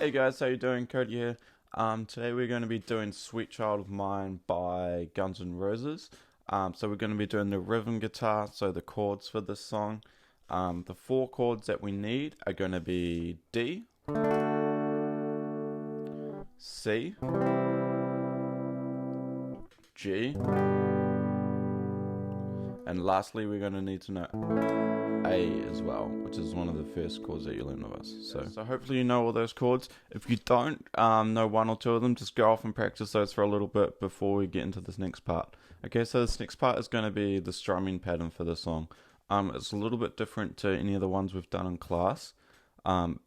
Hey guys, how you doing? Cody here. Today we're going to be doing Sweet Child of Mine by Guns N' Roses. So we're going to be doing the rhythm guitar, so the chords for this song. The four chords that we need are going to be D, C, G, and lastly we're going to need to know A as well, which is one of the first chords that you learn with us. So hopefully you know all those chords. If you don't know one or two of them, just go off and practice those for a little bit before we get into this next part. Okay, so this next part is going to be the strumming pattern for the song. It's a little bit different to any of the ones we've done in class.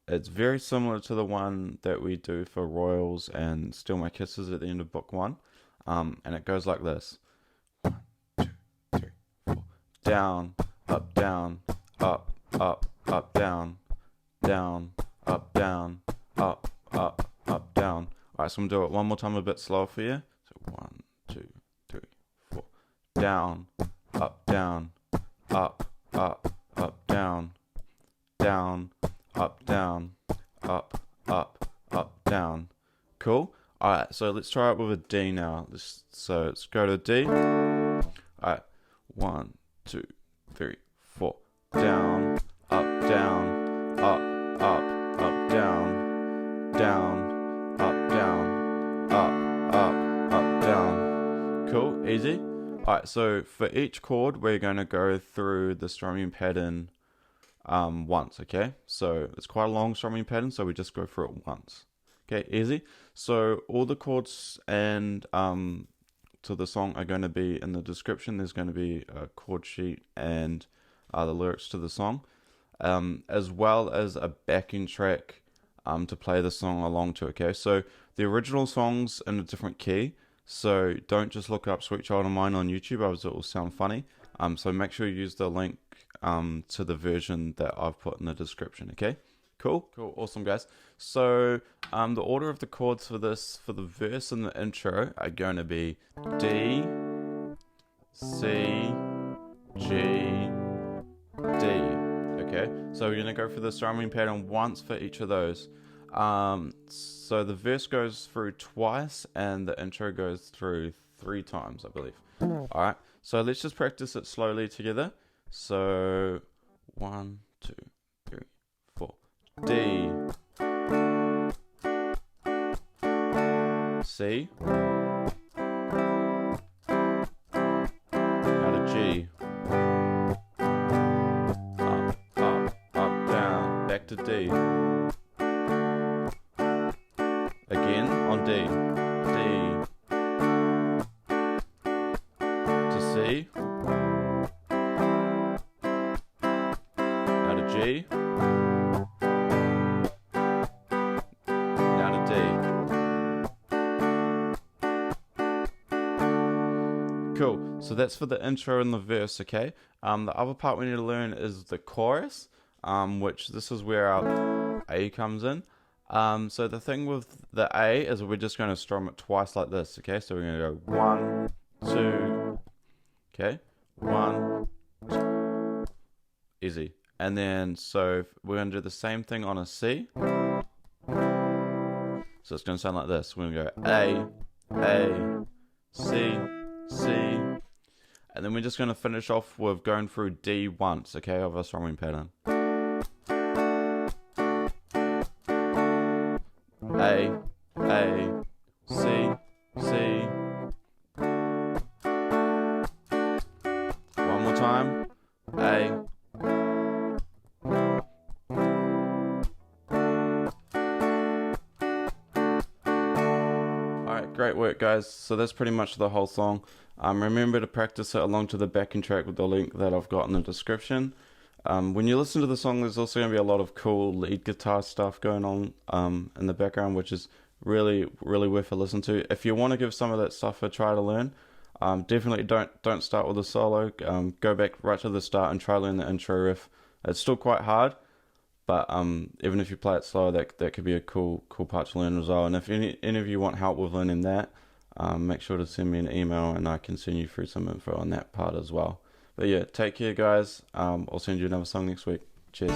It's very similar to the one that we do for Royals and Steal My Kisses at the end of book 1. And it goes like this. 1, 2, 3, 4. Down, up, down, up, up, up, down, down, up, down, up, up, up, down. Alright, so I'm going to do it one more time a bit slower for you. So 1, 2, 3, 4. Down, up, down, up, up, up, down, down, up, down, up, up, up, down. Cool? Alright, so let's try it with a D now. So let's go to D. Alright, 1, 2, 3, 4. Down, up, down, up, up, up, down, down, up, down, up, down. Cool, easy. Alright, so for each chord, we're going to go through the strumming pattern once, okay? So it's quite a long strumming pattern, so we just go through it once. Okay, easy. So all the chords and to the song are going to be in the description. There's going to be a chord sheet and the lyrics to the song, as well as a backing track to play the song along to. Okay, so the original song's in a different key, so don't just look up Sweet Child of Mine on YouTube, otherwise it will sound funny. So make sure you use the link to the version that I've put in the description. Okay, cool, awesome guys. So the order of the chords for this, for the verse and the intro, are going to be D, C, G, D. Okay, so we're going to go through the strumming pattern once for each of those. So the verse goes through twice and the intro goes through 3 times, I believe. Alright, so let's just practice it slowly together. So 1, 2, 3, 4. D, C, now to G, up, up, down, back to D, again on D, to C, now to G, now to D. Cool, so that's for the intro and the verse, okay? The other part we need to learn is the chorus, which this is where our A comes in. So the thing with the A is we're just going to strum it twice like this, okay? So we're going to go 1, 2, okay? 1, 2, easy. And then, so we're going to do the same thing on a C. So it's going to sound like this. We're going to go A, C, C, and then we're just going to finish off with going through D once, okay, of our strumming pattern. A, C, C. One more time. A. Alright, great work guys. So that's pretty much the whole song. Remember to practice it along to the backing track with the link that I've got in the description. When you listen to the song, there's also going to be a lot of cool lead guitar stuff going on in the background, which is really worth a listen to. If you want to give some of that stuff a try to learn, definitely don't start with a solo. Go back right to the start and try to learn the intro riff. It's still quite hard, but even if you play it slower, that could be a cool part to learn as well. And if any of you want help with learning that, make sure to send me an email and I can send you through some info on that part as well. But yeah, take care guys. I'll send you another song next week. Cheers.